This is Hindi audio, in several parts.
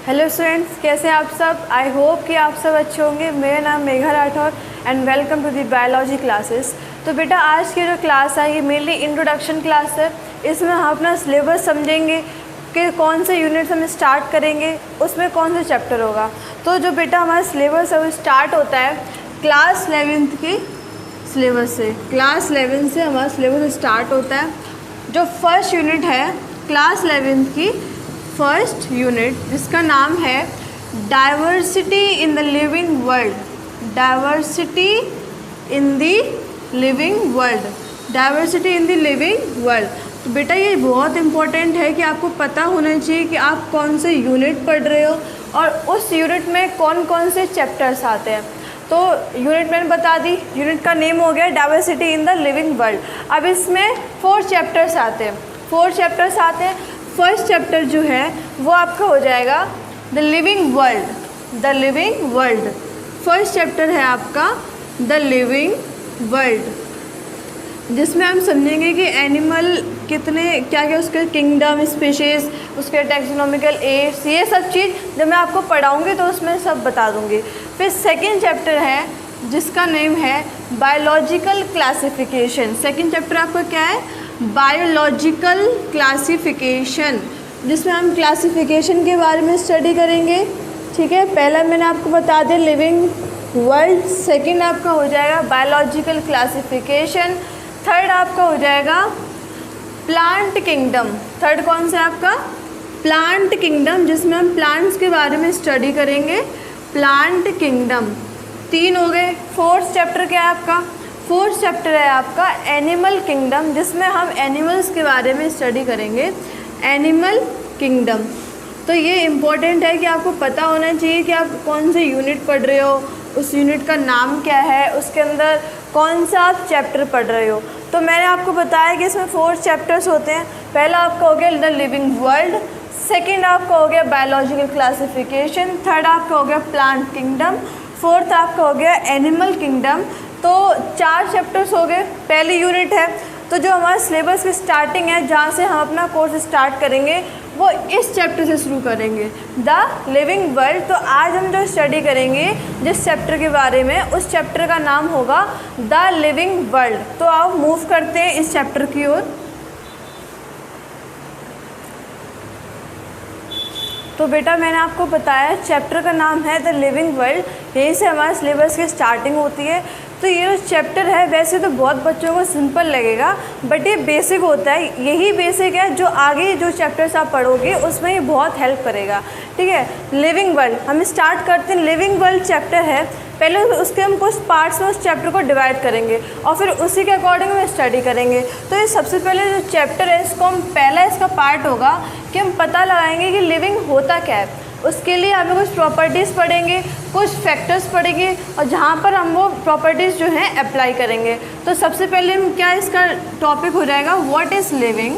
हेलो स्टूडेंट्स, कैसे हैं आप सब। आई होप कि आप सब अच्छे होंगे। मेरा नाम Megha Rathore and welcome to the biology classes. तो बेटा आज की जो क्लास है ये मेनली इंट्रोडक्शन क्लास है। इसमें हम अपना सिलेबस समझेंगे कि कौन से यूनिट्स हम स्टार्ट करेंगे, उसमें कौन सा चैप्टर होगा। तो जो बेटा हमारा सिलेबस है वो स्टार्ट होता है क्लास 11th की सिलेबस से। क्लास 11 से हमारा सिलेबस स्टार्ट होता है। जो फर्स्ट यूनिट है क्लास 11th की फर्स्ट यूनिट, जिसका नाम है diversity in the living world. Diversity in the living world. Diversity in the living world. तो बेटा ये बहुत इंपॉर्टेंट है कि आपको पता होना चाहिए कि आप कौन से यूनिट पढ़ रहे हो और उस यूनिट में कौन कौन से चैप्टर्स आते हैं। तो यूनिट मैंने बता दी, यूनिट का नेम हो गया diversity in the living world. अब इसमें 4 चैप्टर्स आते हैं। 4 चैप्टर्स आते हैं। फर्स्ट चैप्टर जो है वो आपका हो जाएगा the living world. The living world first chapter है आपका द लिविंग वर्ल्ड, जिसमें हम समझेंगे कि एनिमल कितने क्या क्या उसके किंगडम, स्पीशीज़, उसके टैक्सोनॉमिकल एड्स, ये सब चीज़ जब मैं आपको पढ़ाऊँगी तो उसमें सब बता दूँगी। फिर सेकेंड चैप्टर है जिसका नेम है बायोलॉजिकल क्लासिफिकेशन। सेकेंड चैप्टर आपका क्या है? बायोलॉजिकल क्लासिफिकेशन, जिसमें हम क्लासिफिकेशन के बारे में स्टडी करेंगे। ठीक है, पहला मैंने आपको बता दिया लिविंग वर्ल्ड, सेकंड आपका हो जाएगा बायोलॉजिकल क्लासिफिकेशन, थर्ड आपका हो जाएगा प्लांट किंगडम। थर्ड कौन सा आपका? प्लांट किंगडम, जिसमें हम प्लांट्स के बारे में स्टडी करेंगे। प्लांट किंगडम 3 हो गए। फोर्थ चैप्टर क्या है आपका? फोर्थ चैप्टर है आपका एनिमल किंगडम, जिसमें हम एनिमल्स के बारे में स्टडी करेंगे। Animal kingdom. तो ये इम्पोर्टेंट है कि आपको पता होना चाहिए कि आप कौन से यूनिट पढ़ रहे हो, उस यूनिट का नाम क्या है, उसके अंदर कौन सा आप चैप्टर पढ़ रहे हो। तो मैंने आपको बताया कि इसमें 4 चैप्टर्स होते हैं। पहला आपका हो गया द लिविंग वर्ल्ड, सेकेंड आपका हो गया बायोलॉजिकल क्लासिफिकेशन, थर्ड आपका हो गया प्लांट किंगडम, फोर्थ आपका हो गया एनिमल किंगडम। तो 4 चैप्टर्स हो गए। पहली यूनिट है। तो जो हमारा सिलेबस की स्टार्टिंग है, जहाँ से हम अपना कोर्स स्टार्ट करेंगे, वो इस चैप्टर से शुरू करेंगे, द लिविंग वर्ल्ड। तो आज हम जो स्टडी करेंगे जिस चैप्टर के बारे में, उस चैप्टर का नाम होगा द लिविंग वर्ल्ड। तो आप मूव करते हैं इस चैप्टर की ओर। तो बेटा मैंने आपको बताया चैप्टर का नाम है द लिविंग वर्ल्ड। यहीं से हमारे सिलेबस की स्टार्टिंग होती है। तो ये जो चैप्टर है वैसे तो बहुत बच्चों को सिंपल लगेगा, बट ये बेसिक होता है। यही बेसिक है जो आगे जो चैप्टर्स आप पढ़ोगे उसमें ये बहुत हेल्प करेगा। ठीक है, लिविंग वर्ल्ड हम स्टार्ट करते हैं। लिविंग वर्ल्ड चैप्टर है। पहले उसके हम कुछ पार्ट्स में उस चैप्टर को डिवाइड करेंगे और फिर उसी के अकॉर्डिंग हम स्टडी करेंगे। तो ये सबसे पहले जो चैप्टर है इसको हम पहला इसका पार्ट होगा कि हम पता लगाएंगे कि लिविंग होता क्या है। उसके लिए हमें कुछ प्रॉपर्टीज़ पढ़ेंगे, कुछ फैक्टर्स पढ़ेंगे और जहाँ पर हम वो प्रॉपर्टीज़ जो हैं अप्लाई करेंगे। तो सबसे पहले हम क्या इसका टॉपिक हो जाएगा व्हाट इज़ लिविंग।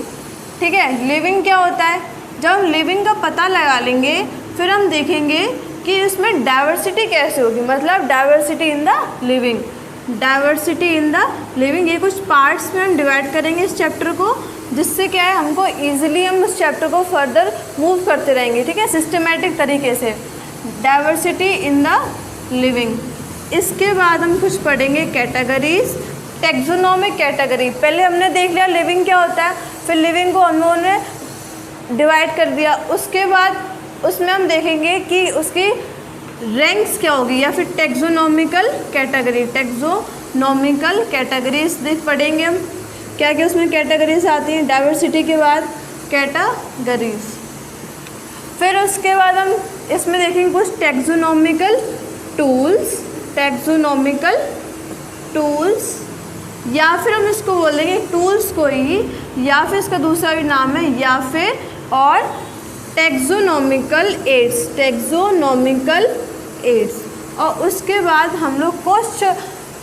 ठीक है, लिविंग क्या होता है। जब हम लिविंग का पता लगा लेंगे फिर हम देखेंगे कि इसमें डाइवर्सिटी कैसे होगी, मतलब diversity in the living. Diversity in the living, ये कुछ पार्ट्स में हम डिवाइड करेंगे इस चैप्टर को, जिससे क्या है हमको ईजिली हम उस चैप्टर को फर्दर मूव करते रहेंगे। ठीक है, सिस्टमेटिक तरीके से। Diversity in the living. इसके बाद हम कुछ पढ़ेंगे कैटेगरीज, टैक्सोनॉमिक कैटेगरी। पहले हमने देख लिया लिविंग क्या होता है, फिर लिविंग को हम लोगों ने डिवाइड कर दिया। उसके बाद उसमें हम देखेंगे कि उसकी रैंक्स क्या होगी, या फिर टैक्सोनॉमिकल कैटेगरी। टैक्सोनॉमिकल कैटेगरीज पढ़ेंगे हम, क्या क्या उसमें कैटेगरीज आती हैं। डाइवर्सिटी के बाद कैटेगरीज। फिर उसके बाद हम इसमें देखेंगे कुछ टैक्सोनॉमिकल टूल्स। टैक्सोनॉमिकल टूल्स, या फिर हम इसको बोलेंगे टूल्स को ही, या फिर इसका दूसरा भी नाम है, या फिर और टैक्सोनॉमिकल एड्स। Taxonomical aids. और उसके बाद हम लोग कुछ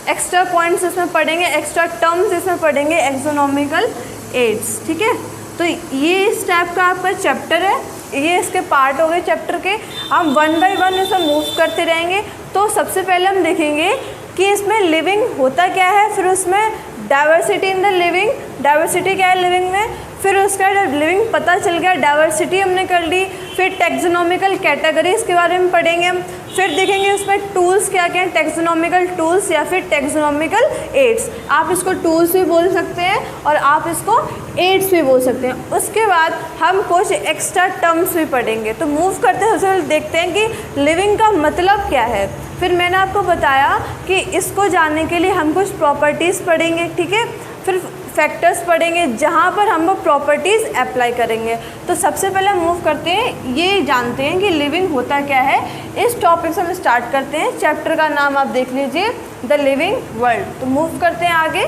एक्स्ट्रा पॉइंट्स इसमें पढ़ेंगे, एक्स्ट्रा टर्म्स इसमें पढ़ेंगे, एक्सोनॉमिकल एड्स। ठीक है, तो ये इस टाइप का आपका चैप्टर है। ये इसके पार्ट हो गए चैप्टर के। हम 1 बाय 1 इसे मूव करते रहेंगे। तो सबसे पहले हम देखेंगे कि इसमें लिविंग होता क्या है, फिर उसमें diversity in the living, diversity क्या है लिविंग में, फिर उसका जब लिविंग पता चल गया, डाइवर्सिटी हमने कर ली, फिर टेक्सोनॉमिकल कैटेगरीज के बारे में पढ़ेंगे हम, फिर देखेंगे उसमें टूल्स क्या क्या हैं, टेक्सोनॉमिकल टूल्स या फिर टेक्सोनॉमिकल एड्स। आप इसको टूल्स भी बोल सकते हैं और आप इसको एड्स भी बोल सकते हैं। उसके बाद हम कुछ एक्स्ट्रा टर्म्स भी पढ़ेंगे। तो मूव करते हैं, सबसे पहले देखते हैं कि लिविंग का मतलब क्या है। फिर मैंने आपको बताया कि इसको जानने के लिए हम कुछ प्रॉपर्टीज़ पढ़ेंगे, ठीक है। फिर फैक्टर्स पढ़ेंगे जहाँ पर हम वो प्रॉपर्टीज़ अप्लाई करेंगे। तो सबसे पहले मूव करते हैं, ये जानते हैं कि लिविंग होता क्या है। इस टॉपिक से हम स्टार्ट करते हैं। चैप्टर का नाम आप देख लीजिए, द लिविंग वर्ल्ड। तो मूव करते हैं आगे।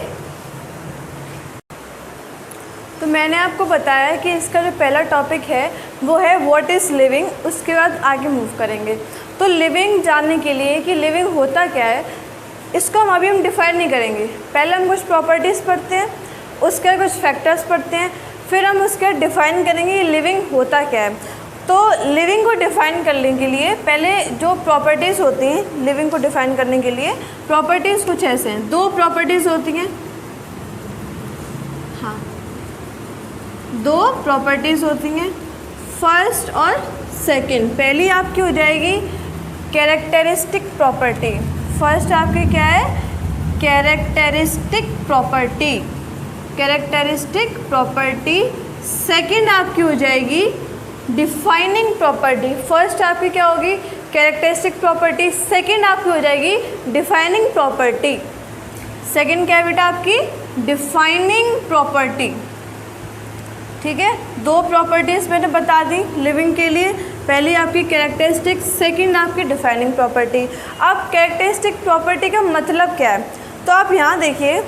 तो मैंने आपको बताया कि इसका जो पहला टॉपिक है वो है व्हाट इज़ लिविंग। उसके बाद आगे मूव करेंगे। तो लिविंग जानने के लिए कि लिविंग होता क्या है, इसको हम डिफ़ाइन नहीं करेंगे। पहले हम कुछ प्रॉपर्टीज़ पढ़ते हैं, उसके कुछ फैक्टर्स पढ़ते हैं, फिर हम उसके डिफ़ाइन करेंगे कि लिविंग होता क्या है। तो लिविंग को डिफ़ाइन करने के लिए पहले जो प्रॉपर्टीज़ होती हैं, लिविंग को डिफ़ाइन करने के लिए प्रॉपर्टीज़ कुछ ऐसे हैं। दो प्रॉपर्टीज़ होती हैं, हाँ, दो प्रॉपर्टीज़ होती हैं, फर्स्ट और सेकंड। पहली आपकी हो जाएगी कैरेक्टरिस्टिक प्रॉपर्टी। फर्स्ट आपकी क्या है, characteristic property, characteristic property. Second आपकी हो जाएगी डिफाइनिंग प्रॉपर्टी। फर्स्ट आपकी क्या होगी, कैरेक्टरिस्टिक प्रॉपर्टी, सेकंड आपकी हो जाएगी डिफाइनिंग प्रॉपर्टी। सेकंड क्या है बेटा आपकी, डिफाइनिंग प्रॉपर्टी, ठीक है। दो प्रॉपर्टीज़ मैंने बता दी लिविंग के लिए, पहली आपकी कैरेक्टरिस्टिक, सेकंड आपकी डिफाइनिंग प्रॉपर्टी। अब कैरेक्टरिस्टिक प्रॉपर्टी का मतलब क्या है, तो आप यहाँ देखिए,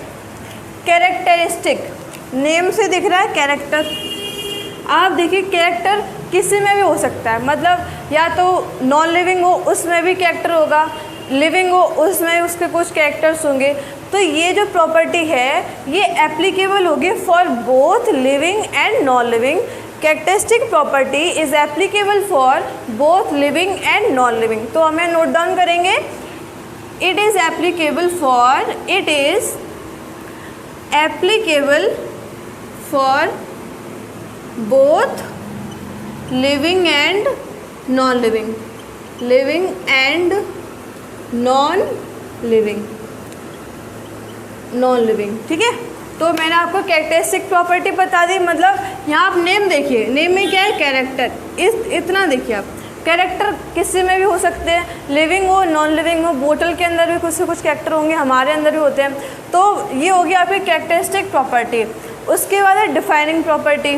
कैरेक्टरिस्टिक नेम से दिख रहा है कैरेक्टर। आप देखिए कैरेक्टर किसी में भी हो सकता है, मतलब या तो नॉन लिविंग हो उसमें भी कैरेक्टर होगा, लिविंग हो उसमें उसके कुछ कैरेक्टर्स होंगे। तो ये जो प्रॉपर्टी है ये एप्लीकेबल होगी for both living and non living. Characteristic property is applicable for both living and non living. तो हमें नोट डाउन करेंगे, it is applicable for, it is applicable for both living and non living, living and non living, non living, ठीक है। तो मैंने आपको कैरेक्टरिस्टिक प्रॉपर्टी बता दी, मतलब यहाँ आप नेम देखिए, नेम में क्या है, कैरेक्टर। इतना देखिए आप, कैरेक्टर किसी में भी हो सकते हैं, लिविंग हो नॉन लिविंग हो, बोतल के अंदर भी कुछ से कुछ कैरेक्टर होंगे, हमारे अंदर भी होते हैं। तो ये होगी आपकी कैरेक्टरिस्टिक प्रॉपर्टी। उसके बाद है डिफाइनिंग प्रॉपर्टी।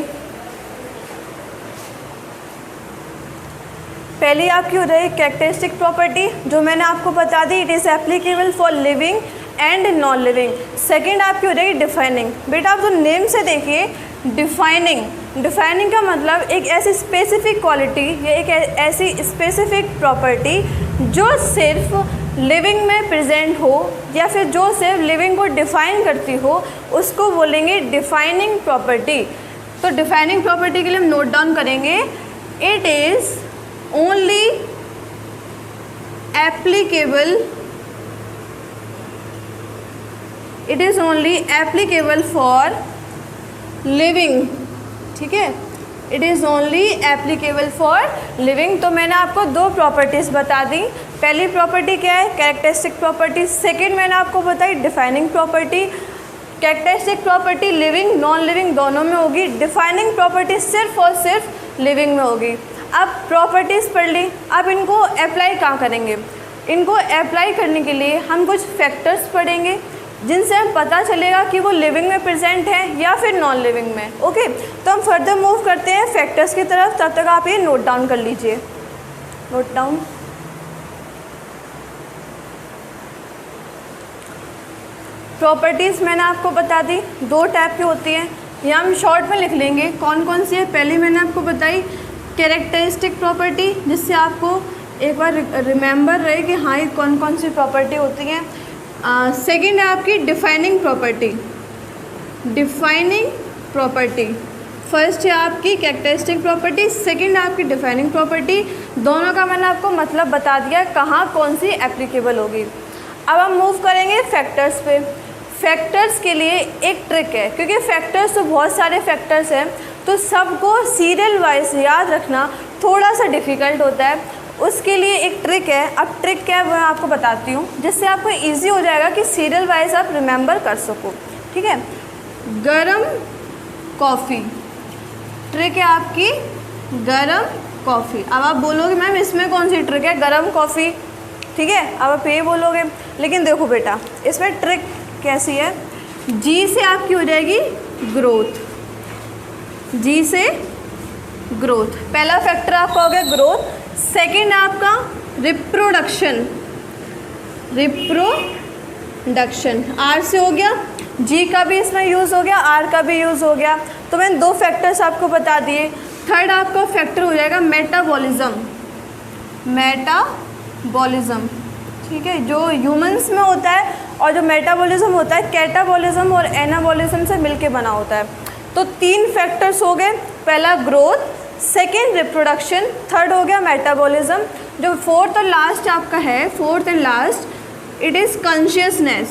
पहली आपकी हो रही कैरेक्टरिस्टिक प्रॉपर्टी जो मैंने आपको बता दी, it is applicable for living and non living. Second आपकी हो जाएगी डिफाइनिंग। बेटा आप जो नेम से देखिए, डिफाइनिंग, डिफाइनिंग का मतलब एक ऐसी स्पेसिफिक क्वालिटी या एक ऐसी स्पेसिफिक प्रॉपर्टी जो सिर्फ लिविंग में प्रेजेंट हो या फिर जो सिर्फ लिविंग को डिफाइन करती हो, उसको बोलेंगे डिफाइनिंग प्रॉपर्टी। तो डिफाइनिंग प्रॉपर्टी के लिए हम नोट डाउन करेंगे, it is only applicable, it is only applicable for living, ठीक है, it is only applicable for living. तो मैंने आपको दो प्रॉपर्टीज़ बता दी। पहली प्रॉपर्टी क्या है, कैरेक्टरिस्टिक प्रॉपर्टी। सेकंड मैंने आपको बताई defining property. Characteristic property living non living दोनों में होगी, डिफाइनिंग प्रॉपर्टी सिर्फ और सिर्फ लिविंग में होगी। अब प्रॉपर्टीज़ पढ़ ली, अब इनको अप्लाई कहाँ करेंगे, इनको अप्लाई करने के लिए हम कुछ फैक्टर्स पढ़ेंगे जिनसे हम पता चलेगा कि वो लिविंग में प्रेजेंट है या फिर नॉन लिविंग में। ओके, तो हम फर्दर मूव करते हैं फैक्टर्स की तरफ। तब तक आप ये नोट डाउन कर लीजिए, नोट डाउन। प्रॉपर्टीज़ मैंने आपको बता दी, दो टाइप की होती हैं, यहाँ हम शॉर्ट में लिख लेंगे कौन कौन सी है। पहली मैंने आपको बताई कैरेक्टरिस्टिक प्रॉपर्टी, जिससे आपको एक बार रिमेंबर रहे कि हाँ ये कौन कौन सी प्रॉपर्टी होती हैं। सेकंड है आपकी defining property, defining property. First है आपकी कैरेक्टरिस्टिक प्रॉपर्टी, सेकंड है आपकी डिफाइनिंग प्रॉपर्टी। दोनों का मैंने आपको मतलब बता दिया कहाँ कौन सी एप्लीकेबल होगी। अब हम मूव करेंगे फैक्टर्स पे। फैक्टर्स के लिए एक ट्रिक है, क्योंकि फैक्टर्स तो बहुत सारे फैक्टर्स हैं, तो सबको सीरियल वाइज याद रखना थोड़ा सा डिफ़िकल्ट होता है। उसके लिए एक ट्रिक है। अब ट्रिक क्या है वो मैं आपको बताती हूँ, जिससे आपको इजी हो जाएगा कि सीरियल वाइज आप रिमेंबर कर सको। ठीक है, गरम कॉफ़ी, ट्रिक है आपकी गरम कॉफ़ी। अब आप बोलोगे मैम इसमें कौन सी ट्रिक है, गरम कॉफ़ी, ठीक है, अब आप ये बोलोगे। लेकिन देखो बेटा, इसमें ट्रिक कैसी है, जी से आपकी हो जाएगी ग्रोथ, जी से ग्रोथ, पहला फैक्टर आपका हो गया ग्रोथ। सेकंड आपका रिप्रोडक्शन, रिप्रोडक्शन आर से हो गया, जी का भी इसमें यूज़ हो गया, आर का भी यूज़ हो गया। तो मैंने दो फैक्टर्स आपको बता दिए। थर्ड आपका फैक्टर हो जाएगा मेटाबॉलिज्म, मेटाबॉलिज्म, ठीक है, जो ह्यूमंस में होता है, और जो मेटाबॉलिज्म होता है कैटाबॉलिज्म और एनाबॉलिज्म से मिलके बना होता है। तो तीन फैक्टर्स हो गए, पहला ग्रोथ, सेकेंड रिप्रोडक्शन, थर्ड हो गया मेटाबॉलिज्म। जो फोर्थ और लास्ट आपका है, fourth and last, it is consciousness,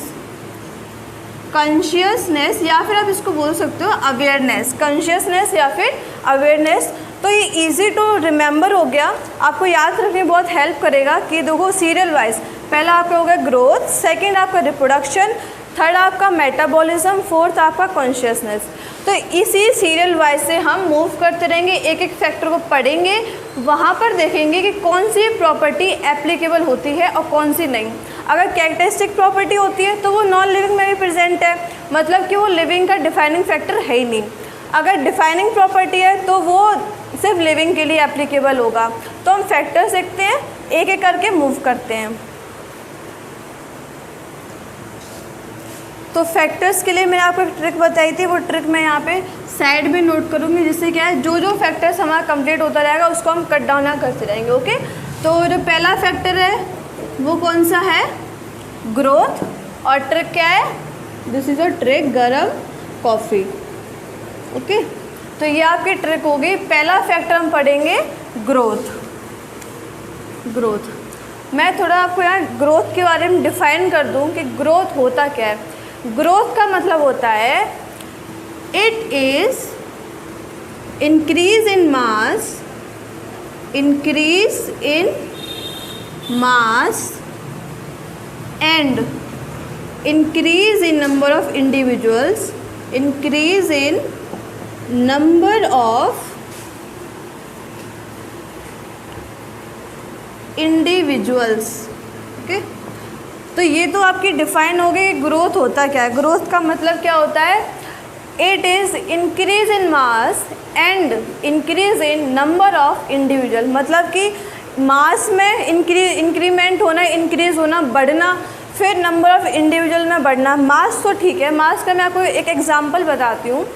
consciousness या फिर आप इसको बोल सकते हो अवेयरनेस, कॉन्शियसनेस या फिर अवेयरनेस। तो ये इजी टू रिमेंबर हो गया, आपको याद रखने में बहुत हेल्प करेगा कि देखो सीरियल वाइज, पहला आपका हो गया ग्रोथ, सेकंड आपका रिप्रोडक्शन, थर्ड आपका मेटाबॉलिज्म, फोर्थ आपका कॉन्शियसनेस। तो इसी सीरियल वाइज से हम मूव करते रहेंगे, एक एक फैक्टर को पढ़ेंगे, वहाँ पर देखेंगे कि कौन सी प्रॉपर्टी एप्लीकेबल होती है और कौन सी नहीं। अगर कैरेक्टरिस्टिक प्रॉपर्टी होती है तो वो नॉन लिविंग में भी प्रेजेंट है, मतलब कि वो लिविंग का डिफाइनिंग फैक्टर है ही नहीं। अगर डिफाइनिंग प्रॉपर्टी है तो वो सिर्फ लिविंग के लिए एप्लीकेबल होगा। तो हम फैक्टर्स देखते हैं, एक एक करके मूव करते हैं। तो फैक्टर्स के लिए मैंने आपको एक ट्रिक बताई थी, वो ट्रिक मैं यहाँ पे साइड में नोट करूँगी, जिससे क्या है जो जो फैक्टर्स हमारा कंप्लीट होता रहेगा उसको हम कट डाउन करते रहेंगे। ओके, तो जो पहला फैक्टर है वो कौन सा है, ग्रोथ, और ट्रिक क्या है, दिस इज़ अ ट्रिक गरम कॉफ़ी। ओके, तो ये आपकी ट्रिक होगी। पहला फैक्टर हम पढ़ेंगे ग्रोथ, ग्रोथ। मैं थोड़ा आपको यहाँ ग्रोथ के बारे में डिफाइन कर दूँ कि ग्रोथ होता क्या है। ग्रोथ का मतलब होता है it is increase in mass, increase in mass and increase in number of individuals, increase in number of individuals। Okay, तो ये तो आपकी डिफाइन हो गई ग्रोथ होता क्या है। ग्रोथ का मतलब क्या होता है, it is increase in mass and increase in number of individual, मतलब कि मास में इंक्रीमेंट होना, इंक्रीज़ होना, बढ़ना, फिर नंबर ऑफ़ इंडिविजुअल में बढ़ना। मास तो ठीक है, मास का मैं आपको एक एग्जांपल बताती हूँ।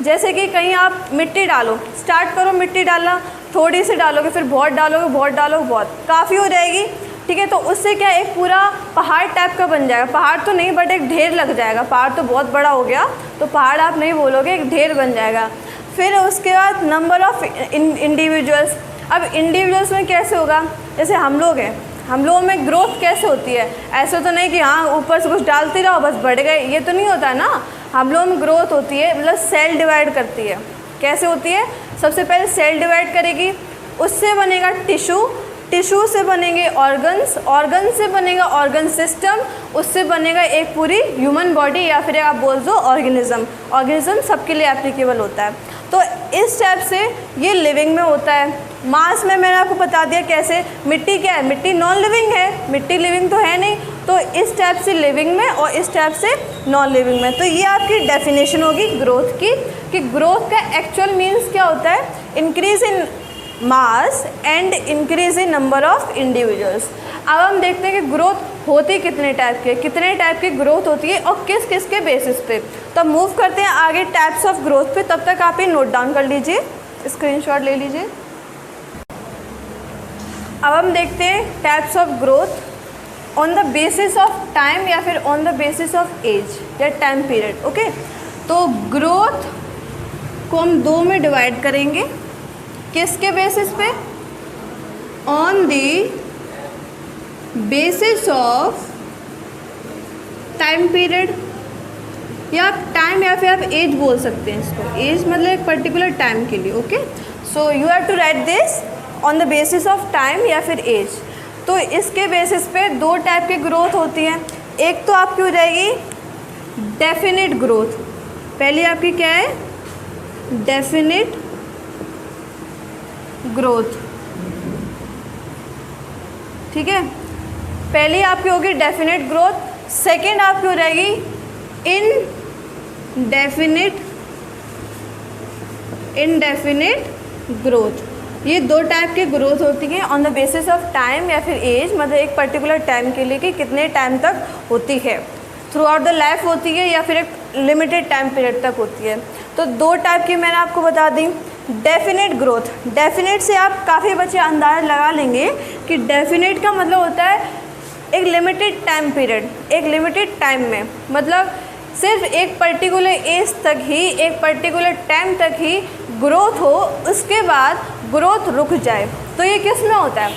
जैसे कि कहीं आप मिट्टी डालो, स्टार्ट करो मिट्टी डालना, थोड़ी सी डालोगे, फिर बहुत डालोगे, बहुत डालोगे, बहुत काफ़ी हो जाएगी, ठीक है, तो उससे क्या एक पूरा पहाड़ टाइप का बन जाएगा। पहाड़ तो नहीं बट एक ढेर लग जाएगा, पहाड़ तो बहुत बड़ा हो गया, तो पहाड़ आप नहीं बोलोगे, एक ढेर बन जाएगा। फिर उसके बाद नंबर ऑफ़ इंडिविजुअल्स। अब इंडिविजुअल्स में कैसे होगा, जैसे हम लोग हैं, हम लोगों में ग्रोथ कैसे होती है, ऐसे तो नहीं कि हाँ ऊपर से कुछ डालते रहो बस बढ़ गए, ये तो नहीं होता ना। हम लोगों में ग्रोथ होती है, मतलब सेल डिवाइड करती है। कैसे होती है, सबसे पहले सेल डिवाइड करेगी, उससे बनेगा टिश्यू, टिश्यू से बनेंगे ऑर्गन्स, ऑर्गन से बनेगा ऑर्गन सिस्टम, उससे बनेगा एक पूरी ह्यूमन बॉडी या फिर आप बोल दो ऑर्गेनिज्म। ऑर्गेनिज्म सबके लिए एप्लीकेबल होता है। तो इस टाइप से ये लिविंग में होता है। मास में मैंने आपको बता दिया कैसे, मिट्टी क्या है, मिट्टी नॉन लिविंग है, मिट्टी लिविंग तो है नहीं, तो इस टाइप से लिविंग में और इस टाइप से नॉन लिविंग में। तो ये आपकी डेफिनेशन होगी ग्रोथ की, कि ग्रोथ का एक्चुअल मीन्स क्या होता है, increase in mass and increase in number of individuals. अब हम देखते हैं कि ग्रोथ होती कितने टाइप के, कितने टाइप की ग्रोथ होती है और किस किस के बेसिस पे। तो मूव करते हैं आगे टाइप्स ऑफ ग्रोथ पे, तब तक आप ये नोट डाउन कर लीजिए, स्क्रीनशॉट ले लीजिए। अब हम देखते हैं types of growth on the basis of time या फिर ऑन द बेसिस ऑफ एज या टाइम पीरियड। ओके, तो ग्रोथ को हम दो में डिवाइड करेंगे, किसके बेसिस पे, on the basis of time period या आप टाइम या फिर आप एज बोल सकते हैं इसको। एज मतलब एक पर्टिकुलर टाइम के लिए। Okay, so you have to write this on the basis of time या फिर एज। तो इसके बेसिस पे दो टाइप की ग्रोथ होती है। एक तो आपकी हो जाएगी डेफिनेट ग्रोथ। पहली आपकी क्या है? Definite growth. ठीक है, पहली आपकी होगी डेफिनेट ग्रोथ। सेकेंड आपकी हो जाएगी इनडेफिनेट ग्रोथ। ये दो टाइप की ग्रोथ होती है on the basis of time या फिर एज, मतलब एक पर्टिकुलर टाइम के लिए कि कितने टाइम तक होती है, थ्रू आउट द लाइफ होती है या फिर एक लिमिटेड टाइम पीरियड तक होती है। तो दो टाइप की मैंने आपको बता दी। डेफिनेट ग्रोथ, डेफिनेट से आप काफ़ी बच्चे अंदाज़ा लगा लेंगे कि डेफिनेट का मतलब होता है एक लिमिटेड टाइम पीरियड, एक लिमिटेड टाइम में, मतलब सिर्फ एक पर्टिकुलर एज तक ही, एक पर्टिकुलर टाइम तक ही ग्रोथ हो, उसके बाद ग्रोथ रुक जाए। तो ये किस में होता है?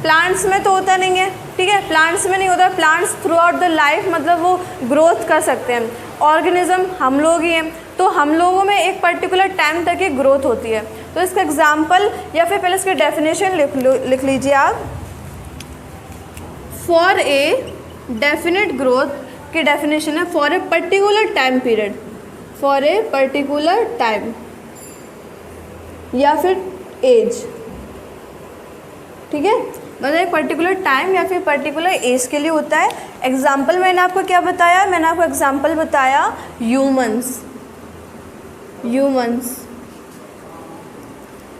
प्लांट्स में तो होता नहीं है। ठीक है, प्लांट्स में नहीं होता। Plants through out the life मतलब वो ग्रोथ कर सकते हैं। ऑर्गेनिज्म हम लोग ही हैं, तो हम लोगों में एक पर्टिकुलर टाइम तक ही ग्रोथ होती है। तो इसका एग्जाम्पल या फिर पहले इसकी डेफिनेशन लिख लीजिए आप। फॉर ए डेफिनेट ग्रोथ की डेफिनेशन है for a particular time period, for a particular time या फिर एज। ठीक है, मतलब एक पर्टिकुलर टाइम या फिर पर्टिकुलर एज के लिए होता है। एग्जाम्पल मैंने आपको क्या बताया? मैंने आपको एग्जाम्पल बताया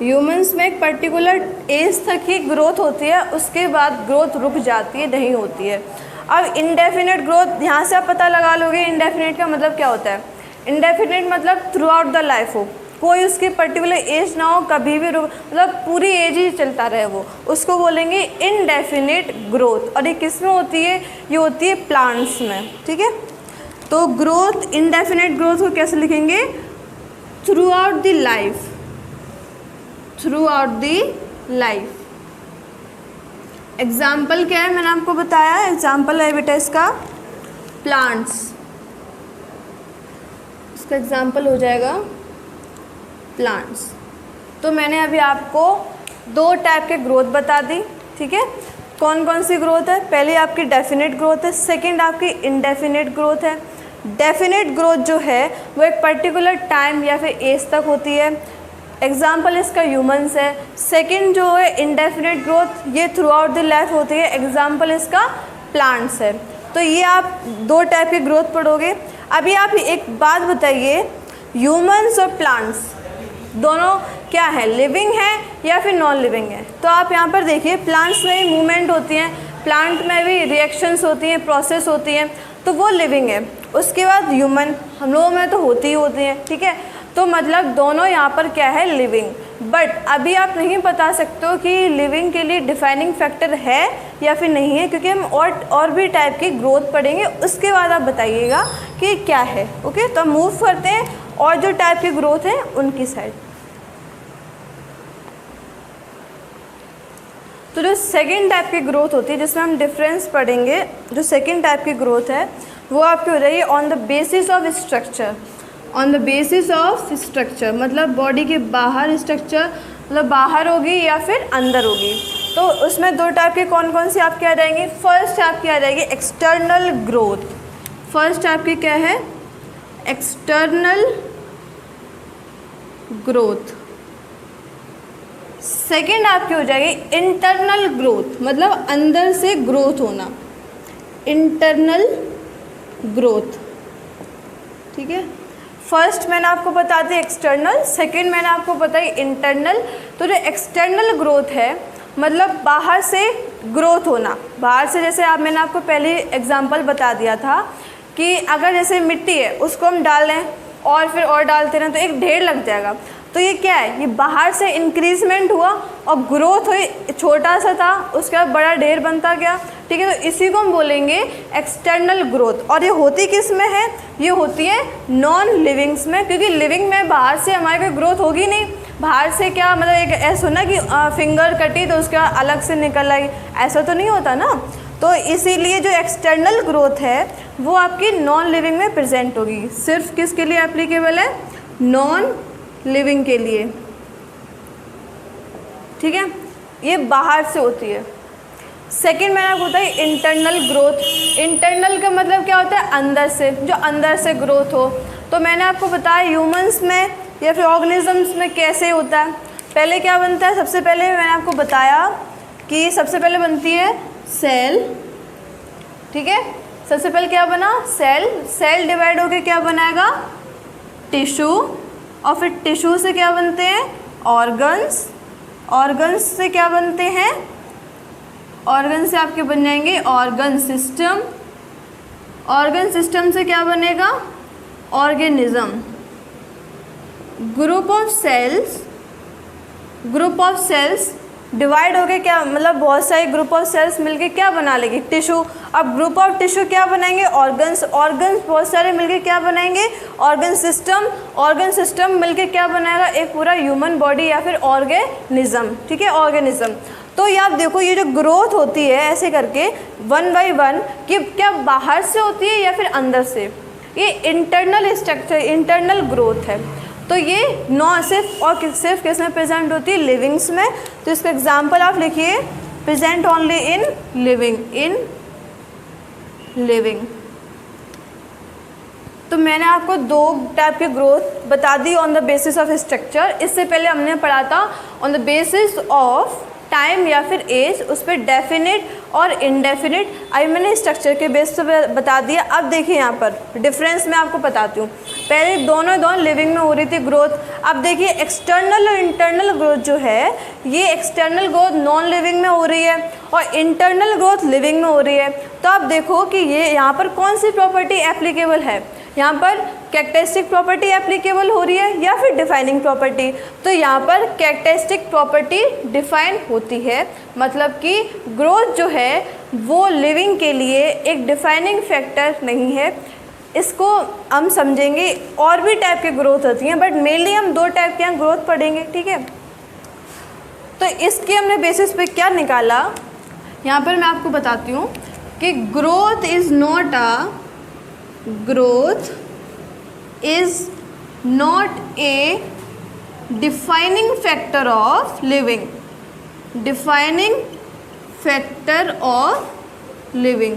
ह्यूमंस में एक पर्टिकुलर एज तक ही ग्रोथ होती है, उसके बाद ग्रोथ रुक जाती है, नहीं होती है। अब इनडेफिनेट ग्रोथ, यहाँ से आप पता लगा लोगे इनडेफिनेट का मतलब क्या होता है। इनडेफिनेट मतलब थ्रू आउट द लाइफ हो, कोई उसकी पर्टिकुलर एज ना हो, कभी भी मतलब पूरी एज ही चलता रहे वो, उसको बोलेंगे इनडेफिनेट ग्रोथ। और ये किस में होती है? ये होती है प्लांट्स में। ठीक है, तो ग्रोथ, इनडेफिनेट ग्रोथ को कैसे लिखेंगे? Through out the life, through out the life. Example क्या है? मैंने आपको बताया एग्जाम्पल है बेटा इसका प्लांट्स। इसका एग्जाम्पल हो जाएगा प्लांट्स। तो मैंने अभी आपको दो टाइप के ग्रोथ बता दी। ठीक है, कौन कौन सी ग्रोथ है? पहले आपकी डेफिनेट ग्रोथ है, सेकंड आपकी इनडेफिनेट ग्रोथ है। डेफिनेट ग्रोथ जो है वो एक पर्टिकुलर टाइम या फिर एज तक होती है। एग्जाम्पल इसका ह्यूमंस है। सेकंड जो है इनडेफिनेट ग्रोथ, ये थ्रू आउट द लाइफ होती है। एग्जाम्पल इसका प्लांट्स है। तो ये आप दो टाइप की ग्रोथ पढ़ोगे। अभी आप एक बात बताइए, ह्यूमंस और प्लांट्स दोनों क्या है? लिविंग है या फिर नॉन लिविंग है? तो आप यहाँ पर देखिए, प्लांट्स में भी मूवमेंट होती हैं, प्लांट में भी रिएक्शंस होती हैं, प्रोसेस होती हैं, तो वो लिविंग है। उसके बाद ह्यूमन, हम लोगों में तो होती ही होती हैं। ठीक है, तो मतलब दोनों यहाँ पर क्या है? लिविंग। बट अभी आप नहीं बता सकते हो कि लिविंग के लिए डिफाइनिंग फैक्टर है या फिर नहीं है, क्योंकि हम और भी टाइप की ग्रोथ पढ़ेंगे, उसके बाद आप बताइएगा कि क्या है। ओके, तो हम मूव करते हैं और जो टाइप की ग्रोथ है उनकी साइड। तो जो सेकेंड टाइप की ग्रोथ होती है, जिसमें हम डिफरेंस पढ़ेंगे, जो सेकेंड टाइप की ग्रोथ है वो आपकी हो रही है on the basis of structure. On the basis of structure मतलब बॉडी के बाहर स्ट्रक्चर, मतलब बाहर होगी या फिर अंदर होगी। तो उसमें दो टाइप के कौन कौन सी आपकी आ जाएंगी? फर्स्ट आपकी आ जाएगी एक्सटर्नल ग्रोथ। फर्स्ट आपकी क्या है? External growth. सेकेंड आपकी हो जाएगी इंटरनल ग्रोथ, मतलब अंदर से ग्रोथ होना, इंटरनल ग्रोथ। ठीक है, फर्स्ट मैंने आपको बता दी एक्सटर्नल, सेकेंड मैंने आपको बताई इंटरनल। तो जो एक्सटर्नल ग्रोथ है मतलब बाहर से ग्रोथ होना। बाहर से जैसे मैंने आपको पहले एग्जांपल बता दिया था कि अगर जैसे मिट्टी है उसको हम डाल लें और फिर और डालते रहें तो एक ढेर लग जाएगा। तो ये क्या है? ये बाहर से इंक्रीजमेंट हुआ और ग्रोथ हुई, छोटा सा था उसके बाद बड़ा ढेर बनता गया। ठीक है, तो इसी को हम बोलेंगे एक्सटर्नल ग्रोथ। और ये होती किस में है? ये होती है नॉन लिविंग्स में, क्योंकि लिविंग में बाहर से हमारे कोई ग्रोथ होगी नहीं। बाहर से क्या मतलब एक ऐसा ना कि फिंगर कटी तो उसके बाद अलग से निकल आई, ऐसा तो नहीं होता ना। तो इसीलिए जो एक्सटर्नल ग्रोथ है वो आपकी नॉन लिविंग में प्रेजेंट होगी। सिर्फ किसके लिए एप्लीकेबल है? नॉन लिविंग के लिए, ठीक है। ये बाहर से होती है। सेकेंड मैंने आपको बताया इंटरनल ग्रोथ। इंटरनल का मतलब क्या होता है? अंदर से, जो अंदर से ग्रोथ हो। तो मैंने आपको बताया ह्यूमंस में या फिर ऑर्गेनिजम्स में कैसे होता है। पहले क्या बनता है? सबसे पहले मैंने आपको बताया कि सबसे पहले बनती है सेल, ठीक है। सबसे पहले क्या बना? सेल। सेल डिवाइड होकर क्या बनाएगा? टिश्यू, और फिर टिश्यू से क्या बनते हैं? ऑर्गन्स। ऑर्गन्स से क्या बनते हैं? ऑर्गन से आपके बन जाएंगे ऑर्गन सिस्टम। ऑर्गन सिस्टम से क्या बनेगा? Organism. Group of cells, group of cells divide हो गए, क्या मतलब बहुत सारे ग्रुप ऑफ सेल्स मिलके क्या बना लेंगे? टिश्यू। अब ग्रुप ऑफ टिश्यू क्या बनाएंगे? ऑर्गन्स। ऑर्गन्स बहुत सारे मिलके क्या बनाएंगे? Organ system. ऑर्गन सिस्टम मिलके क्या बनाएगा? एक पूरा ह्यूमन बॉडी या फिर ऑर्गेनिज्म, ठीक है, ऑर्गेनिज्म। तो ये आप देखो, ये जो ग्रोथ होती है ऐसे करके 1 बाय 1 कि क्या बाहर से होती है या फिर अंदर से, ये इंटरनल स्ट्रक्चर, इंटरनल ग्रोथ है। तो ये सिर्फ किस में प्रेजेंट होती है? लिविंग्स में। तो इसका एग्जांपल आप लिखिए, present only in living, in living. तो मैंने आपको 2 टाइप की ग्रोथ बता दी on the basis of structure. इससे पहले हमने पढ़ा था on the basis of time या फिर एज, उस पर डेफिनेट और इनडेफिनेट। अभी मैंने स्ट्रक्चर के बेस पे बता दिया। अब देखिए यहाँ पर डिफरेंस मैं आपको बताती हूँ। पहले दोनों लिविंग में हो रही थी ग्रोथ। अब देखिए एक्सटर्नल और इंटरनल ग्रोथ जो है, ये एक्सटर्नल ग्रोथ नॉन लिविंग में हो रही है और इंटरनल ग्रोथ लिविंग में हो रही है। तो आप देखो कि ये यहाँ पर कौन सी प्रॉपर्टी एप्लीकेबल है? यहाँ पर कैरेक्टरिस्टिक प्रॉपर्टी एप्लीकेबल हो रही है या फिर डिफाइनिंग प्रॉपर्टी? तो यहाँ पर कैरेक्टरिस्टिक प्रॉपर्टी डिफाइन होती है, मतलब कि ग्रोथ जो है वो लिविंग के लिए एक डिफाइनिंग फैक्टर नहीं है। इसको हम समझेंगे। और भी टाइप की ग्रोथ होती हैं, बट मेनली हम 2 टाइप के यहाँ ग्रोथ पढ़ेंगे, ठीक है। तो इसके हमने बेसिस पे क्या निकाला, यहाँ पर मैं आपको बताती हूँ कि growth is not a defining factor of living, defining factor of living।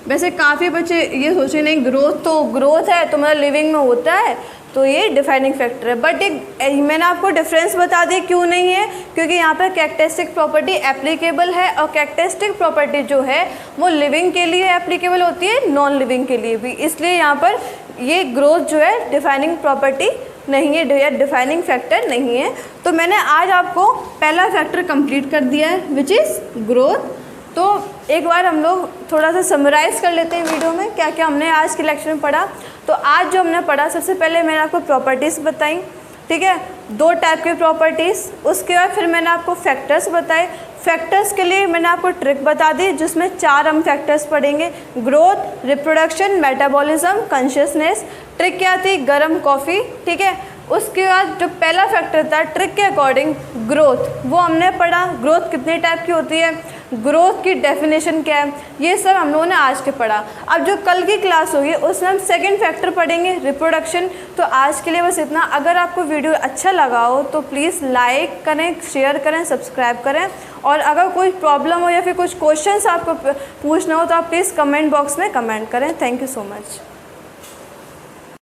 वैसे काफ़ी बच्चे ये सोचे नहीं ग्रोथ है तो मतलब लिविंग में होता है, तो ये डिफाइनिंग फैक्टर है। बट एक मैंने आपको डिफरेंस बता दी क्यों नहीं है, क्योंकि यहाँ पर कैरेक्टरिस्टिक प्रॉपर्टी एप्लीकेबल है और कैरेक्टरिस्टिक प्रॉपर्टी जो है वो लिविंग के लिए एप्लीकेबल होती है, नॉन लिविंग के लिए भी। इसलिए यहाँ पर ये ग्रोथ जो है डिफाइनिंग प्रॉपर्टी नहीं है या डिफाइनिंग फैक्टर नहीं है। तो मैंने आज आपको पहला फैक्टर कंप्लीट कर दिया है विच इज़ ग्रोथ। तो एक बार हम लोग थोड़ा सा समराइज़ कर लेते हैं वीडियो में क्या क्या हमने आज के लेक्चर में पढ़ा। तो आज जो हमने पढ़ा, सबसे पहले मैंने आपको प्रॉपर्टीज़ बताई, ठीक है, 2 टाइप की प्रॉपर्टीज़। उसके बाद फिर मैंने आपको फैक्टर्स बताए। फैक्टर्स के लिए मैंने आपको ट्रिक बता दी जिसमें 4 हम फैक्टर्स पढ़ेंगे, growth, reproduction, metabolism, consciousness. Trick क्या थी? गरम कॉफ़ी, ठीक है। उसके बाद जो पहला फैक्टर था ट्रिक के अकॉर्डिंग ग्रोथ, वो हमने पढ़ा। ग्रोथ कितने टाइप की होती है, ग्रोथ की डेफिनेशन क्या है, ये सब हम लोगों ने आज के पढ़ा। अब जो कल की क्लास होगी उसमें हम सेकंड फैक्टर पढ़ेंगे, रिप्रोडक्शन। तो आज के लिए बस इतना। अगर आपको वीडियो अच्छा लगा हो तो प्लीज़ लाइक करें, शेयर करें, सब्सक्राइब करें। और अगर कोई प्रॉब्लम हो या फिर कुछ क्वेश्चंस आपको पूछना हो तो आप प्लीज़ कमेंट बॉक्स में कमेंट करें। Thank you so much.